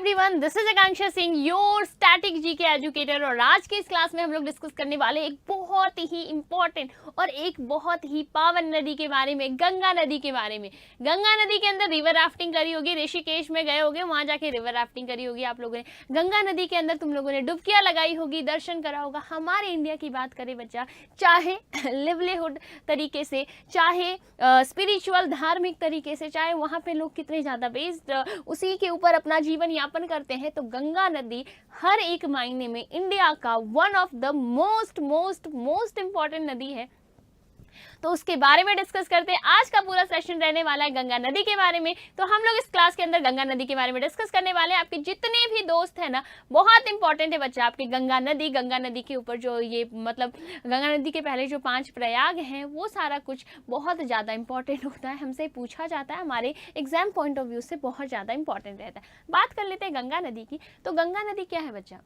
Everyone, this is Akanksha Singh, your static GK educator. और आज के इस क्लास में हम लोग डिस्कस करने वाले एक बहुत ही इंपॉर्टेंट और एक बहुत ही पावन नदी के बारे में, गंगा नदी के बारे में। गंगा नदी के अंदर रिवर राफ्टिंग करी होगी, ऋषिकेश में गए होगे, वहां जाके रिवर राफ्टिंग करी होगी आप लोगों ने। गंगा नदी के अंदर तुम लोगों ने डुबकियां लगाई होगी, दर्शन करा होगा। हमारे इंडिया की बात करें बच्चा, चाहे लिवलीहुड तरीके से, चाहे स्पिरिचुअल धार्मिक तरीके से, चाहे वहाँ पे लोग कितने ज़्यादा बेस्ड उसी के ऊपर अपना जीवन यापन करते हैं, तो गंगा नदी हर एक मायने में इंडिया का one of the most important नदी है। तो उसके बारे में डिस्कस करते हैं। आज का पूरा सेशन रहने वाला है गंगा नदी के बारे में। तो हम लोग इस क्लास के अंदर गंगा नदी के बारे में डिस्कस करने वाले हैं। आपके जितने भी दोस्त हैं ना, बहुत इंपॉर्टेंट है बच्चा आपके गंगा नदी के ऊपर जो ये मतलब गंगा नदी के पहले जो 5 प्रयाग हैं, वो सारा कुछ बहुत ज़्यादा इंपॉर्टेंट होता है, हमसे पूछा जाता है, हमारे एग्जाम पॉइंट ऑफ व्यू से बहुत ज़्यादा इंपॉर्टेंट रहता है। बात कर लेते हैं गंगा नदी की। तो गंगा नदी क्या है बच्चा?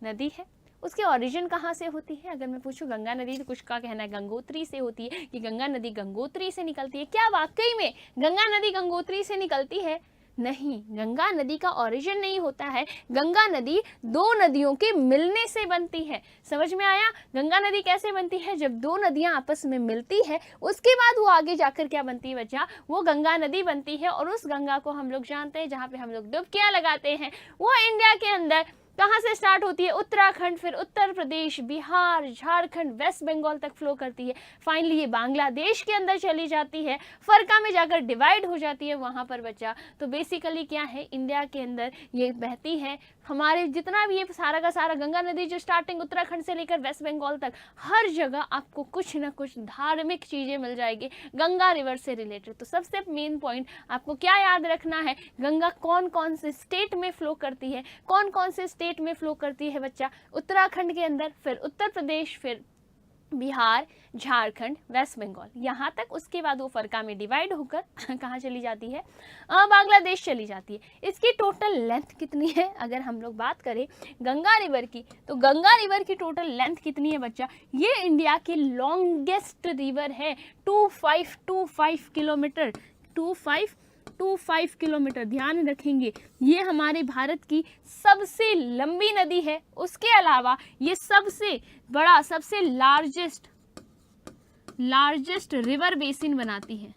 नदी है। उसकी ओरिजिन कहाँ से होती है? अगर मैं पूछूं गंगा नदी, तो कुछ का कहना है गंगोत्री से होती है, कि गंगा नदी गंगोत्री से निकलती है। क्या वाकई में गंगा नदी गंगोत्री से निकलती है? नहीं, गंगा नदी का ओरिजिन नहीं होता है। गंगा नदी 2 नदियों के मिलने से बनती है। समझ में आया? गंगा नदी कैसे बनती है? जब 2 नदियां आपस में मिलती है, उसके बाद वो आगे जाकर क्या बनती है बच्चा? वो गंगा नदी बनती है। और उस गंगा को हम लोग जानते हैं, जहाँ पे हम लोग डुबकियां लगाते हैं, वो इंडिया के अंदर कहाँ से स्टार्ट होती है? उत्तराखंड, फिर उत्तर प्रदेश, बिहार, झारखंड, वेस्ट बंगाल तक फ्लो करती है। फाइनली ये बांग्लादेश के अंदर चली जाती है, फरका में जाकर डिवाइड हो जाती है वहाँ पर बच्चा। तो बेसिकली क्या है, इंडिया के अंदर ये बहती है। हमारे जितना भी ये सारा का सारा गंगा नदी जो स्टार्टिंग उत्तराखंड से लेकर वेस्ट बंगाल तक, हर जगह आपको कुछ ना कुछ धार्मिक चीज़ें मिल जाएगी गंगा रिवर से रिलेटेड। तो सबसे मेन पॉइंट आपको क्या याद रखना है, गंगा कौन कौन से स्टेट में फ्लो करती है, कौन कौन से स्टेट में फ्लो करती है बच्चा? उत्तराखंड के अंदर, फिर उत्तर प्रदेश, फिर बिहार, झारखंड, वेस्ट बंगाल, यहाँ तक। उसके बाद वो फरका में डिवाइड होकर कहाँ चली जाती है? बांग्लादेश चली जाती है। इसकी टोटल लेंथ कितनी है अगर हम लोग बात करें गंगा रिवर की? तो गंगा रिवर की टोटल लेंथ कितनी है बच्चा? ये इंडिया की लॉन्गेस्ट रिवर है, 2525 किलोमीटर, 2525 किलोमीटर। ध्यान रखेंगे, ये हमारे भारत की सबसे लंबी नदी है। उसके अलावा ये सबसे बड़ा, सबसे लार्जेस्ट रिवर बेसिन बनाती है।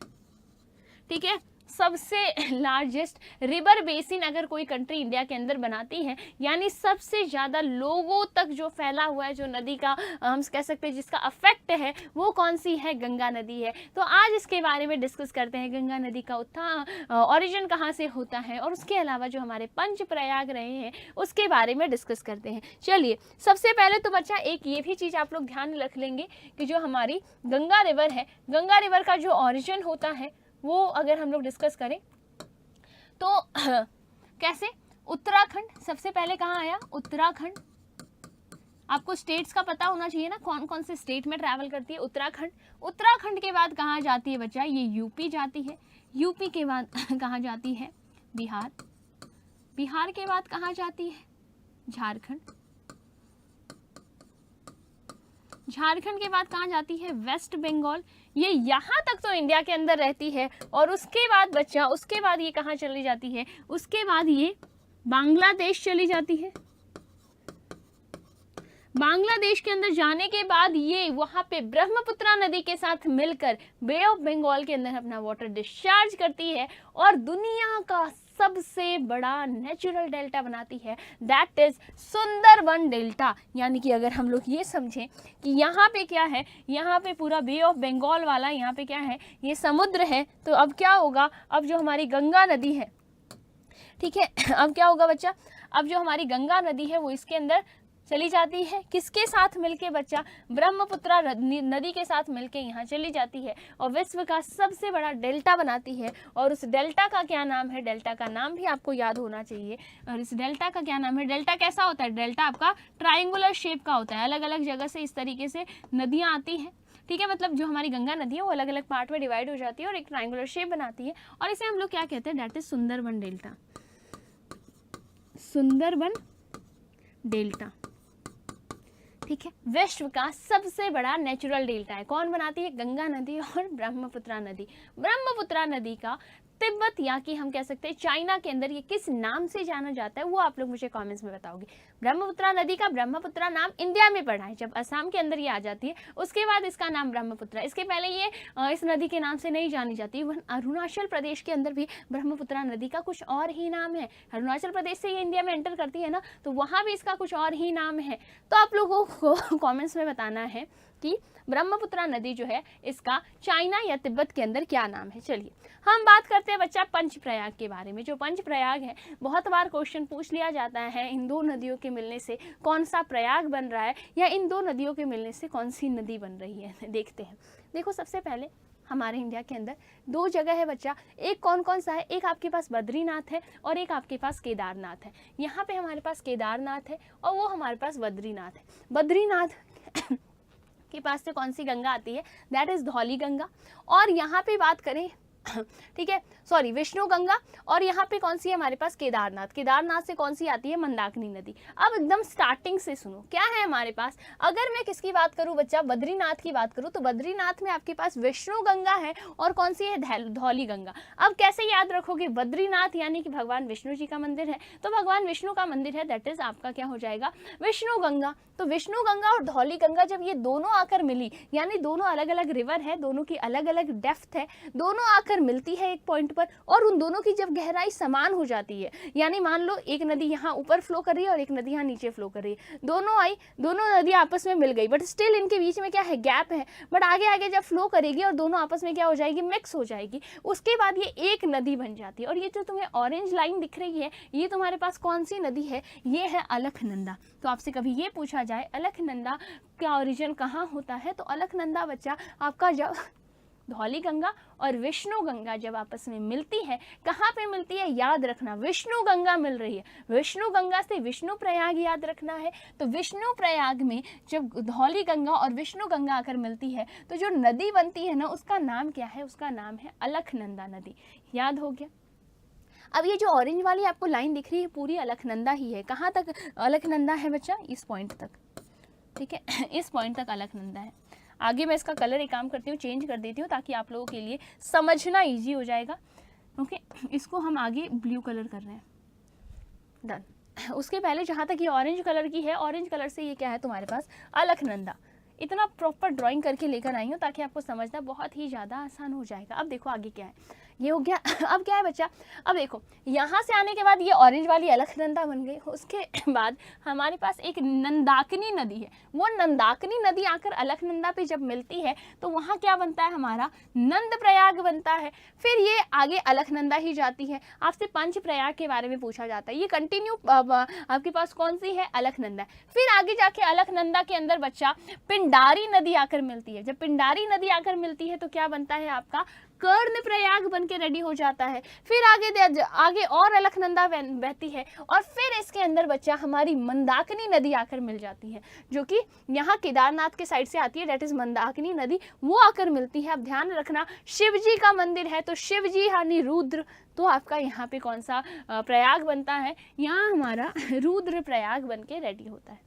ठीक है, सबसे लार्जेस्ट रिवर बेसिन अगर कोई कंट्री इंडिया के अंदर बनाती है, यानी सबसे ज़्यादा लोगों तक जो फैला हुआ है, जो नदी का हम कह सकते हैं जिसका अफेक्ट है, वो कौन सी है? गंगा नदी है। तो आज इसके बारे में डिस्कस करते हैं, गंगा नदी का ओरिजिन कहाँ से होता है, और उसके अलावा जो हमारे 5 प्रयाग रहे हैं उसके बारे में डिस्कस करते हैं। चलिए, सबसे पहले तो बच्चा एक ये भी चीज़ आप लोग ध्यान रख लेंगे कि जो हमारी गंगा रिवर है, गंगा रिवर का जो ओरिजिन होता है वो अगर हम लोग डिस्कस करें तो कैसे? उत्तराखंड सबसे पहले कहाँ आया? उत्तराखंड। आपको स्टेट्स का पता होना चाहिए ना, कौन कौन से स्टेट में ट्रैवल करती है? उत्तराखंड के बाद कहाँ जाती है बच्चा? ये यूपी जाती है। यूपी के बाद कहाँ जाती है? बिहार के बाद कहाँ जाती है? झारखंड के बाद कहाँ जाती है? वेस्ट बंगाल। ये यहाँ तक तो इंडिया के अंदर रहती है। और उसके बाद बच्चा, उसके बाद ये कहाँ चली जाती है? उसके बाद ये बांग्लादेश चली जाती है। बांग्लादेश के अंदर जाने के बाद ये वहाँ पे ब्रह्मपुत्रा नदी के साथ मिलकर बे ऑफ बंगाल के अंदर अपना वाटर डिस्चार्ज करती है और दुनिया का सबसे बड़ा नेचुरल डेल्टा बनाती है, दैट इज सुंदरबन डेल्टा। यानी कि अगर हम लोग ये समझें कि यहाँ पे क्या है, यहाँ पे पूरा बे ऑफ बंगाल वाला, यहाँ पे क्या है? ये समुद्र है। तो अब क्या होगा? अब जो हमारी गंगा नदी है, ठीक है, अब क्या होगा बच्चा? अब जो हमारी गंगा नदी है वो इसके अंदर चली जाती है, किसके साथ मिलके बच्चा? ब्रह्मपुत्रा नदी के साथ मिलके यहाँ चली जाती है और विश्व का सबसे बड़ा डेल्टा बनाती है। और उस डेल्टा का क्या नाम है? डेल्टा का नाम भी आपको याद होना चाहिए। और इस डेल्टा का क्या नाम है? डेल्टा कैसा होता है? डेल्टा आपका ट्राइंगुलर शेप का होता है। अलग अलग जगह से इस तरीके से नदियाँ आती हैं, ठीक है, मतलब जो हमारी गंगा नदी है वो अलग अलग पार्ट में डिवाइड हो जाती है और एक ट्राइंगुलर शेप बनाती है। और इसे हम लोग क्या कहते हैं? That is Sundarban delta. Sundarban delta, ठीक है, विश्व का सबसे बड़ा नेचुरल डेल्टा है। कौन बनाती है? गंगा नदी और ब्रह्मपुत्रा नदी। ब्रह्मपुत्रा नदी का तिब्बत या कि हम कह सकते हैं चाइना के अंदर ये किस नाम से जाना जाता है, वो आप लोग मुझे कमेंट्स में बताओगे। ब्रह्मपुत्रा नदी का ब्रह्मपुत्रा नाम इंडिया में पढ़ा है, जब असम के अंदर ये आ जाती है उसके बाद इसका नाम ब्रह्मपुत्रा। इसके पहले ये इस नदी के नाम से नहीं जानी जाती। इवन अरुणाचल प्रदेश के अंदर भी ब्रह्मपुत्रा नदी का कुछ और ही नाम है। अरुणाचल प्रदेश से ये इंडिया में एंटर करती है ना, तो वहाँ भी इसका कुछ और ही नाम है। तो आप लोगों को कॉमेंट्स में बताना है कि ब्रह्मपुत्रा नदी जो है इसका चाइना या तिब्बत के अंदर क्या नाम है। चलिए हम बात करते हैं बच्चा पंचप्रयाग के बारे में। जो पंचप्रयाग है, बहुत बार क्वेश्चन पूछ लिया जाता है, इन दो नदियों के मिलने से कौन सा प्रयाग बन रहा है, या इन दो नदियों के मिलने से कौन सी नदी बन रही है। देखते हैं। देखो सबसे पहले हमारे इंडिया के अंदर दो जगह है बच्चा। एक कौन कौन सा है, एक आपके पास बद्रीनाथ है और एक आपके पास केदारनाथ है। यहाँ पे हमारे पास केदारनाथ है और वो हमारे पास बद्रीनाथ है। बद्रीनाथ के पास से कौन सी गंगा आती है, दैट इज धौली गंगा। और यहाँ पे बात करें ठीक है, सॉरी विष्णु गंगा। और यहाँ पे कौन सी है हमारे पास, केदारनाथ। केदारनाथ से कौन सी आती है, मंदाकिनी नदी। अब एकदम स्टार्टिंग से सुनो क्या है हमारे पास। अगर मैं किसकी बात करूँ बच्चा, बद्रीनाथ की बात करूँ, तो बद्रीनाथ में आपके पास विष्णु गंगा है और कौन सी है, धौली गंगा। अब कैसे याद रखोगे, बद्रीनाथ यानी कि भगवान विष्णु जी का मंदिर है, तो भगवान विष्णु का मंदिर है, दैट इज आपका क्या हो जाएगा, विष्णु गंगा। तो विष्णु गंगा और धौली गंगा जब ये दोनों आकर मिली, यानी दोनों अलग अलग रिवर है, दोनों की अलग अलग डेप्थ है, दोनों आकर मिलती है एक पॉइंट पर, और उन दोनों की जब गहराई समान हो जाती है, यानी मान लो एक नदी यहाँ ऊपर फ्लो कर रही है और एक नदी यहाँ नीचे फ्लो कर रही है, दोनों आई, दोनों नदी आपस में मिल गई, बट स्टिल इनके बीच में क्या है, गैप है। बट आगे आगे जब फ्लो करेगी और दोनों आपस में क्या हो जाएगी, मिक्स हो जाएगी, उसके बाद ये एक नदी बन जाती है। और ये जो तुम्हें ऑरेंज लाइन दिख रही है, ये तुम्हारे पास कौन सी नदी है, ये है अलकनंदा। तो आपसे कभी ये पूछा जाए अलकनंदा का ओरिजिन कहाँ होता है, तो अलकनंदा बच्चा आपका जब धौली गंगा और विष्णु गंगा जब आपस में मिलती है, कहाँ पे मिलती है, याद रखना विष्णु गंगा मिल रही है। विष्णु गंगा से विष्णु प्रयाग याद रखना है। तो विष्णु प्रयाग में जब धौली गंगा और विष्णु गंगा आकर मिलती है, तो जो नदी बनती है ना, उसका नाम क्या है, उसका नाम है अलकनंदा नदी। याद हो गया। अब ये जो ऑरेंज वाली आपको लाइन दिख रही है, पूरी अलकनंदा ही है। कहाँ तक अलकनंदा है बच्चा, इस पॉइंट तक, ठीक है, इस पॉइंट तक अलकनंदा है। आगे मैं इसका कलर एक काम करती हूँ, चेंज कर देती हूँ, ताकि आप लोगों के लिए समझना इजी हो जाएगा। ओके, इसको हम आगे ब्लू कलर कर रहे हैं, डन। उसके पहले जहाँ तक ये ऑरेंज कलर की है, ऑरेंज कलर से ये क्या है तुम्हारे पास, अलकनंदा। इतना प्रॉपर ड्राइंग करके लेकर आई हूँ ताकि आपको समझना बहुत ही ज़्यादा आसान हो जाएगा। अब देखो आगे क्या है, ये हो गया। अब क्या है बच्चा, अब देखो यहाँ से आने के बाद ये ऑरेंज वाली अलकनंदा बन गई। उसके बाद हमारे पास एक नंदाकिनी नदी है। वो नंदाकिनी नदी आकर अलकनंदा पे जब मिलती है, तो वहाँ क्या बनता है, हमारा नंद प्रयाग बनता है। फिर ये आगे अलकनंदा ही जाती है। आपसे पंच प्रयाग के बारे में पूछा जाता है, ये कंटिन्यू आपके पास कौन सी है, अलकनंदा। फिर आगे जाके अलकनंदा के अंदर बच्चा पिंडारी नदी आकर मिलती है। जब पिंडारी नदी आकर मिलती है, तो क्या बनता है आपका, कर्ण प्रयाग बन के रेडी हो जाता है। फिर आगे और अलकनंदा बहती है, और फिर इसके अंदर बच्चा हमारी मंदाकिनी नदी आकर मिल जाती है, जो कि यहाँ केदारनाथ के साइड से आती है, डेट इज मंदाकिनी नदी, वो आकर मिलती है। अब ध्यान रखना, शिव जी का मंदिर है, तो शिव जी यानी रुद्र, तो आपका यहाँ पे कौन सा प्रयाग बनता है, यहाँ हमारा रुद्र प्रयाग बन के रेडी होता है।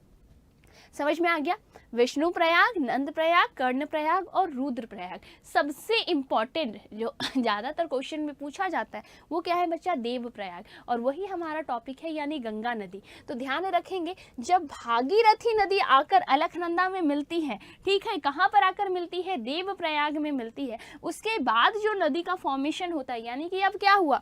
समझ में आ गया। विष्णु प्रयाग, नंद प्रयाग, कर्ण प्रयाग और रुद्र प्रयाग। सबसे इंपॉर्टेंट जो ज़्यादातर क्वेश्चन में पूछा जाता है वो क्या है बच्चा, देव प्रयाग, और वही हमारा टॉपिक है, यानी गंगा नदी। तो ध्यान रखेंगे, जब भागीरथी नदी आकर अलकनंदा में मिलती है, ठीक है, कहाँ पर आकर मिलती है, देव प्रयाग में मिलती है। उसके बाद जो नदी का फॉर्मेशन होता है, यानी कि अब क्या हुआ,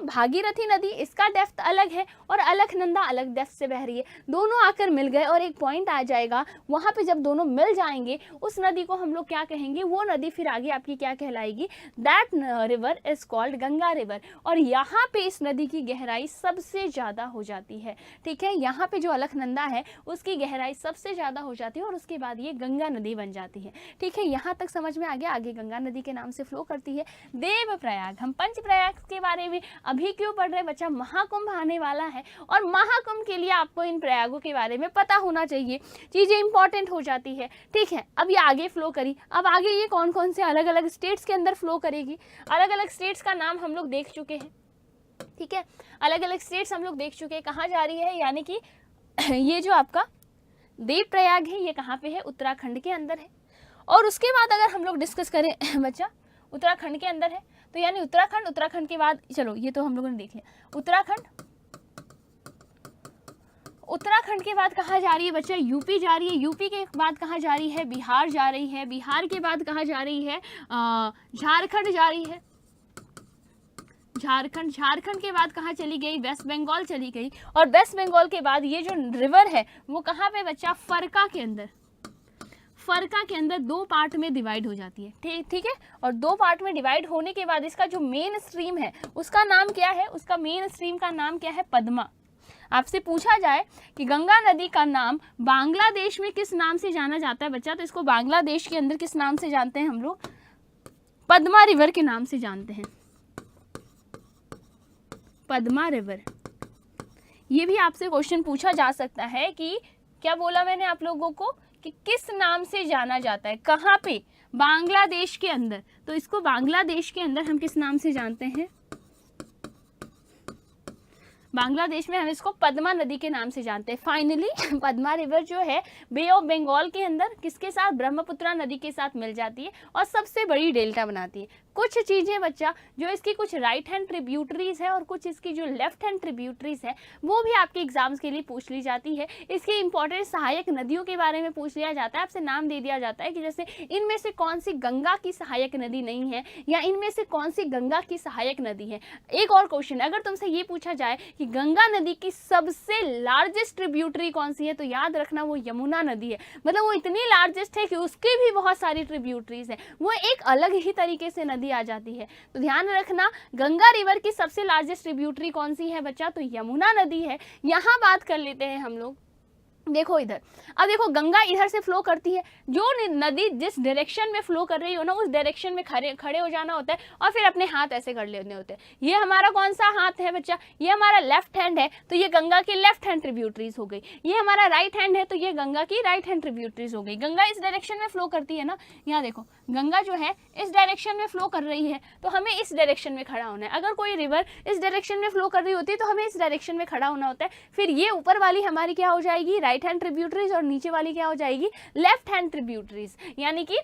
भागीरथी नदी, इसका डेप्थ अलग है और अलकनंदा अलग डेप्थ से बह रही है, दोनों आकर मिल गए और एक पॉइंट आ जाएगा। वहां पे जब दोनों मिल जाएंगे, उस नदी को हम लोग क्या कहेंगे, वो नदी फिर आगे आपकी क्या कहलाएगी, that river is called Ganga river. और यहाँ पे इस नदी की गहराई सबसे ज्यादा हो जाती है, ठीक है, यहाँ पे जो अलकनंदा है उसकी गहराई सबसे ज्यादा हो जाती है, और उसके बाद ये गंगा नदी बन जाती है, ठीक है। यहाँ तक समझ में आ गया। आगे गंगा नदी के नाम से फ्लो करती है देव प्रयाग। हम पंच प्रयाग के बारे में अभी क्यों पढ़ रहे हैं बच्चा, महाकुंभ आने वाला है, और महाकुंभ के लिए आपको इन प्रयागों के बारे में पता होना चाहिए, चीजें इंपॉर्टेंट हो जाती है, ठीक है। अब ये आगे फ्लो करी, अब आगे ये कौन कौन से अलग अलग स्टेट्स के अंदर फ्लो करेगी, अलग अलग स्टेट्स का नाम हम लोग देख चुके हैं, ठीक है, अलग अलग स्टेट्स हम लोग देख चुके हैं कहाँ जा रही है, यानी कि ये जो आपका देव प्रयाग है, ये कहाँ पे है, उत्तराखंड के अंदर है। और उसके बाद अगर हम लोग डिस्कस करें बच्चा, उत्तराखंड के अंदर है, तो यानी उत्तराखंड, उत्तराखंड के बाद चलो ये तो हम लोगों ने देख लिया, उत्तराखंड, उत्तराखंड के बाद कहाँ जा रही है बच्चा, यूपी जा रही है, यूपी के बाद कहाँ जा रही है, बिहार जा रही है, बिहार के बाद कहाँ जा रही है, झारखंड जा रही है, झारखंड, झारखंड के बाद कहाँ चली गई, वेस्ट बंगाल चली गई, और वेस्ट बंगाल के बाद ये जो रिवर है वो कहाँ पे बच्चा, फरका के अंदर, फरका के अंदर 2 पार्ट में डिवाइड हो जाती है, ठीक है। और 2 पार्ट में डिवाइड होने के बाद इसका जो मेन स्ट्रीम है उसका नाम क्या है, उसका मेन स्ट्रीम का नाम क्या है, पद्मा। आपसे पूछा जाए कि गंगा नदी का नाम बांग्लादेश में किस नाम से जाना जाता है बच्चा, तो इसको बांग्लादेश के अंदर किस नाम से जानते हैं हम लोग, पद्मा रिवर के नाम से जानते हैं, पद्मा रिवर। ये भी आपसे क्वेश्चन पूछा जा सकता है कि क्या बोला मैंने आप लोगों को कि किस नाम से जाना जाता है, कहाँ पे, बांग्लादेश के अंदर, तो इसको बांग्लादेश के अंदर हम किस नाम से जानते हैं, बांग्लादेश में हम इसको पद्मा नदी के नाम से जानते हैं। फाइनली पद्मा रिवर जो है बे ऑफ बंगाल के अंदर किसके साथ, ब्रह्मपुत्रा नदी के साथ मिल जाती है और सबसे बड़ी डेल्टा बनाती है। कुछ चीज़ें बच्चा जो इसकी कुछ राइट हैंड ट्रिब्यूटरीज है और कुछ इसकी जो लेफ्ट हैंड ट्रिब्यूटरीज है वो भी आपके एग्जाम्स के लिए पूछ ली जाती है। इसकी इंपॉर्टेंट सहायक नदियों के बारे में पूछ लिया जाता है, आपसे नाम दे दिया जाता है कि जैसे इनमें से कौन सी गंगा की सहायक नदी नहीं है या इनमें से कौन सी गंगा की सहायक नदी है। एक और क्वेश्चन, अगर तुमसे ये पूछा जाए कि गंगा नदी की सबसे लार्जेस्ट ट्रिब्यूटरी कौन सी है, तो याद रखना वो यमुना नदी है। मतलब वो इतनी लार्जेस्ट है कि उसकी भी बहुत सारी ट्रिब्यूटरीज है, वो एक अलग ही तरीके से नदी आ जाती है। तो ध्यान रखना गंगा रिवर की सबसे लार्जेस्ट ट्रिब्यूटरी कौन सी है बच्चा, तो यमुना नदी है। यहाँ बात कर लेते हैं हम लोग, देखो इधर, अब देखो गंगा इधर से फ्लो करती है, जो नदी जिस डायरेक्शन में फ्लो कर रही हो ना उस डायरेक्शन में खड़े हो जाना होता है और फिर अपने हाथ ऐसे कर लेने होते हैं। ये हमारा कौन सा हाथ है बच्चा, ये हमारा लेफ्ट हैंड है, तो ये गंगा की लेफ्ट हैंड ट्रिब्यूटरीज हो गई। ये हमारा राइट हैंड है, तो ये गंगा की राइट हैंड ट्रिब्यूटरीज हो गई। गंगा इस डायरेक्शन में फ्लो करती है ना, यहाँ देखो गंगा जो है इस डायरेक्शन में फ्लो कर रही है, तो हमें इस डायरेक्शन में खड़ा होना है। अगर कोई रिवर इस डायरेक्शन में फ्लो कर रही होती है तो हमें इस डायरेक्शन में खड़ा होना होता है। फिर ये ऊपर वाली हमारी क्या हो जाएगी, राइट हैंड ट्रिब्यूटरीज, और नीचे वाली क्या हो जाएगी, लेफ्ट हैंड ट्रिब्यूटरीज। यानी कि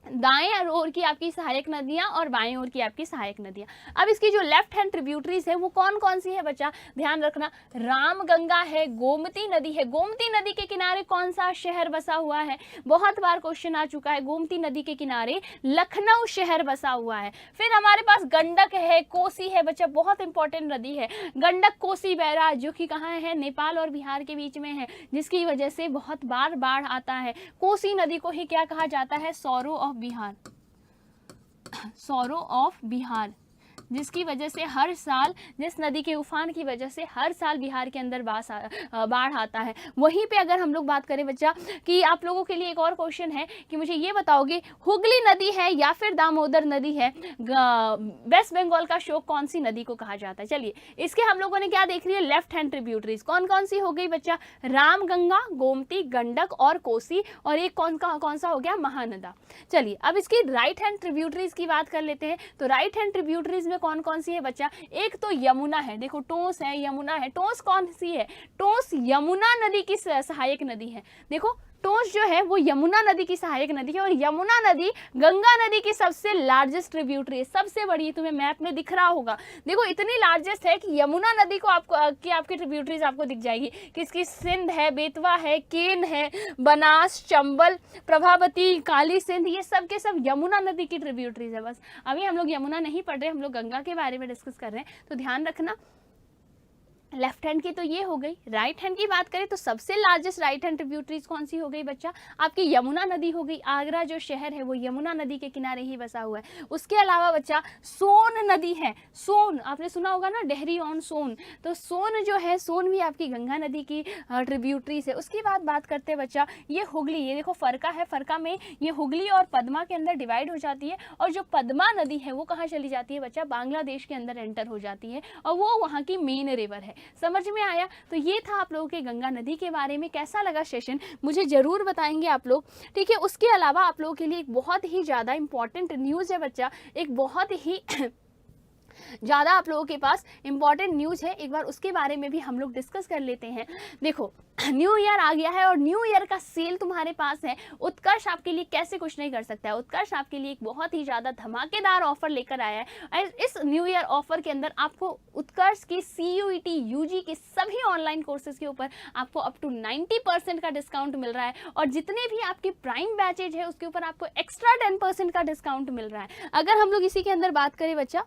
दाएं ओर की आपकी सहायक नदियां और बाएं ओर की आपकी सहायक नदियां। अब इसकी जो लेफ्ट हैंड ट्रिब्यूटरीज है वो कौन कौन सी है बच्चा, ध्यान रखना, रामगंगा है, गोमती नदी है। गोमती नदी के किनारे कौन सा शहर बसा हुआ है, बहुत बार क्वेश्चन आ चुका है, गोमती नदी के किनारे लखनऊ शहर बसा हुआ है। फिर हमारे पास गंडक है, कोसी है बच्चा, बहुत इंपॉर्टेंट नदी है गंडक कोसी बैराज, जो कि कहाँ है, नेपाल और बिहार के बीच में है, जिसकी वजह से बहुत बार बाढ़ आता है। कोसी नदी को ही क्या कहा जाता है, sorrow of Bihar, sorrow of Bihar, जिसकी वजह से हर साल, जिस नदी के उफान की वजह से हर साल बिहार के अंदर बाढ़ आता है। वहीं पे अगर हम लोग बात करें बच्चा कि आप लोगों के लिए एक और क्वेश्चन है कि मुझे ये बताओगे हुगली नदी है या फिर दामोदर नदी है, वेस्ट बंगाल का शोक कौन सी नदी को कहा जाता है। चलिए इसके हम लोगों ने क्या देख लिया, लेफ्ट हैंड ट्रिब्यूटरीज कौन कौन सी हो गई बच्चा, रामगंगा, गोमती, गंडक और कोसी, और एक कौन सा हो गया, महानदा। चलिए अब इसकी राइट हैंड ट्रिब्यूटरीज की बात कर लेते हैं। तो राइट हैंड ट्रिब्यूटरीज में कौन कौन सी है बच्चा, एक तो यमुना है, देखो टोंस है, यमुना है। टोंस कौन सी है, टोंस यमुना नदी की सहायक नदी है। देखो टोंस जो है वो यमुना नदी की सहायक नदी है, और यमुना नदी गंगा नदी की सबसे लार्जेस्ट ट्रिब्यूटरी है, सबसे बड़ी, तुम्हें मैप में दिख रहा होगा। देखो इतनी लार्जेस्ट है कि यमुना नदी को आपकी ट्रिब्यूटरीज आपको दिख जाएगी कि इसकी सिंध है, बेतवा है, केन है, बनास, चंबल, प्रभावती, काली सिंध, ये सब के सब यमुना नदी की ट्रिब्यूटरीज है। बस अभी हम लोग यमुना नहीं पढ़ रहे, हम लोग गंगा के बारे में डिस्कस कर रहे हैं, तो ध्यान रखना। लेफ्ट हैंड की तो ये हो गई। राइट हैंड की बात करें तो सबसे लार्जेस्ट राइट हैंड ट्रिब्यूटरीज कौन सी हो गई बच्चा, आपकी यमुना नदी हो गई। आगरा जो शहर है वो यमुना नदी के किनारे ही बसा हुआ है। उसके अलावा बच्चा सोन नदी है, सोन आपने सुना होगा ना, डेहरी ऑन सोन, तो सोन जो है, सोन भी आपकी गंगा नदी की ट्रिब्यूटरीज है। उसके बाद बात करते हैं बच्चा ये हुगली, ये देखो फरका है, फरका में ये हुगली और पद्मा के अंदर डिवाइड हो जाती है, और जो पद्मा नदी है वो कहाँ चली जाती है बच्चा, बांग्लादेश के अंदर एंटर हो जाती है, और वो वहाँ की मेन रिवर है। समझ में आया। तो ये था आप लोगों के गंगा नदी के बारे में। कैसा लगा सेशन मुझे जरूर बताएंगे आप लोग, ठीक है। उसके अलावा आप लोगों के लिए एक बहुत ही ज़्यादा इंपॉर्टेंट न्यूज़ है बच्चा, एक बहुत ही ज़्यादा आप लोगों के पास इंपॉर्टेंट न्यूज़ है, एक बार उसके बारे में भी हम लोग डिस्कस कर लेते हैं। देखो, न्यू ईयर आ गया है और न्यू ईयर का सेल तुम्हारे पास है। उत्कर्ष आपके लिए कैसे कुछ नहीं कर सकता है। उत्कर्ष आपके लिए एक बहुत ही ज़्यादा धमाकेदार ऑफर लेकर आया है और इस न्यू ईयर ऑफर के अंदर आपको उत्कर्ष की CUET UG के सभी ऑनलाइन कोर्सेज के ऊपर आपको अप टू 90% का डिस्काउंट मिल रहा है और जितने भी आपके प्राइम बैचेज है उसके ऊपर आपको एक्स्ट्रा 10% का डिस्काउंट मिल रहा है। अगर हम लोग इसी के अंदर बात करें बच्चा,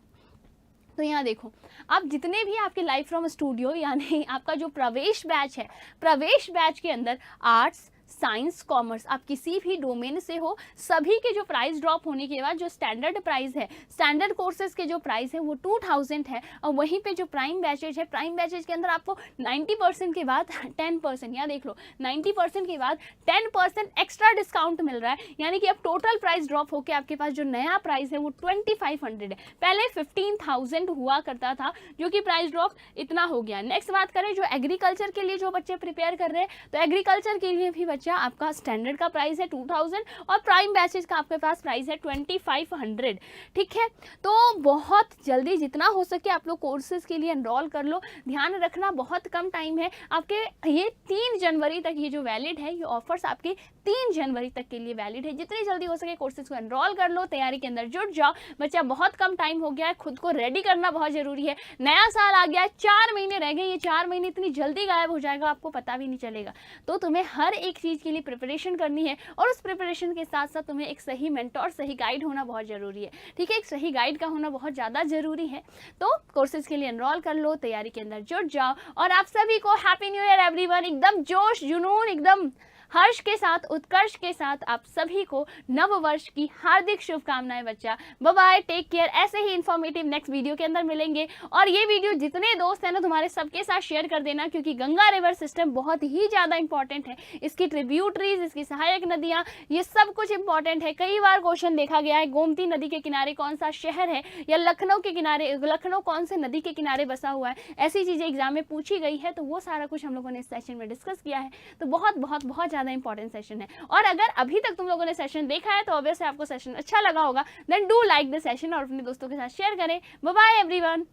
तो यहाँ देखो, आप जितने भी आपके लाइव फ्रॉम स्टूडियो यानी आपका जो प्रवेश बैच है, प्रवेश बैच के अंदर आर्ट्स, साइंस, कॉमर्स, आप किसी भी डोमेन से हो, सभी के जो प्राइस ड्रॉप होने के बाद जो स्टैंडर्ड प्राइस है, स्टैंडर्ड कोर्सेज के जो प्राइस है वो 2000 है और वहीं पे जो प्राइम बैचेज है, प्राइम बैचेज के अंदर आपको 90% के बाद 10%, यहाँ देख लो 90% के बाद 10% एक्स्ट्रा डिस्काउंट मिल रहा है। यानी कि अब टोटल प्राइस ड्रॉप होकर आपके पास जो नया प्राइस है वो 2500 है। पहले 15000 हुआ करता था, जो कि प्राइस ड्रॉप इतना हो गया। नेक्स्ट बात करें जो एग्रीकल्चर के लिए जो बच्चे प्रिपेयर कर रहे हैं, तो एग्रीकल्चर के लिए भी बच्चा आपका स्टैंडर्ड का प्राइस है 2000 और प्राइम बैचेज का आपके पास प्राइस है 2500। ठीक है, तो बहुत जल्दी जितना हो सके आप लोग कोर्सेज के लिए एनरोल कर लो। ध्यान रखना बहुत कम टाइम है आपके, ये 3 जनवरी तक ये जो वैलिड है, ये ऑफर्स आपके 3 जनवरी तक के लिए वैलिड है। जितनी जल्दी हो सके कोर्सेज को एनरोल कर लो, तैयारी के अंदर जुट जाओ। बच्चा बहुत कम टाइम हो गया है, खुद को रेडी करना बहुत जरूरी है। नया साल आ गया है, 4 महीने रह गए, ये 4 महीने इतनी जल्दी गायब हो जाएगा आपको पता भी नहीं चलेगा। तो तुम्हें हर एक चीज के लिए प्रिपरेशन करनी है और उस प्रिपरेशन के साथ साथ तुम्हें एक सही मेंटोर, सही गाइड होना बहुत जरूरी है। ठीक है, एक सही गाइड का होना बहुत ज्यादा जरूरी है। तो कोर्सेज के लिए एनरोल कर लो, तैयारी के अंदर जुट जाओ और आप सभी को हैप्पी न्यू ईयर एवरीवन। एकदम जोश जुनून, एकदम हर्ष के साथ, उत्कर्ष के साथ आप सभी को नव वर्ष की हार्दिक शुभकामनाएं बच्चा। Bye bye, take care. ऐसे ही इन्फॉर्मेटिव नेक्स्ट वीडियो के अंदर मिलेंगे और ये वीडियो जितने दोस्त हैं ना तुम्हारे सबके साथ शेयर कर देना, क्योंकि गंगा रिवर सिस्टम बहुत ही ज़्यादा इंपॉर्टेंट है। इसकी ट्रिब्यूटरीज, इसकी सहायक नदियाँ, ये सब कुछ इंपॉर्टेंट है। कई बार क्वेश्चन देखा गया है गोमती नदी के किनारे कौन सा शहर है या लखनऊ के किनारे, लखनऊ कौन से नदी के किनारे बसा हुआ है, ऐसी चीज़ें एग्जाम में पूछी गई है। तो वो सारा कुछ हम लोगों ने इस सेशन में डिस्कस किया है। तो बहुत बहुत बहुत ज़्यादा इंपॉर्टेंट सेशन है और अगर अभी तक तुम लोगों ने सेशन देखा है तो ऑब्वियसली आपको सेशन अच्छा लगा होगा। Then do like the session और अपने दोस्तों के साथ शेयर करें। Bye bye everyone.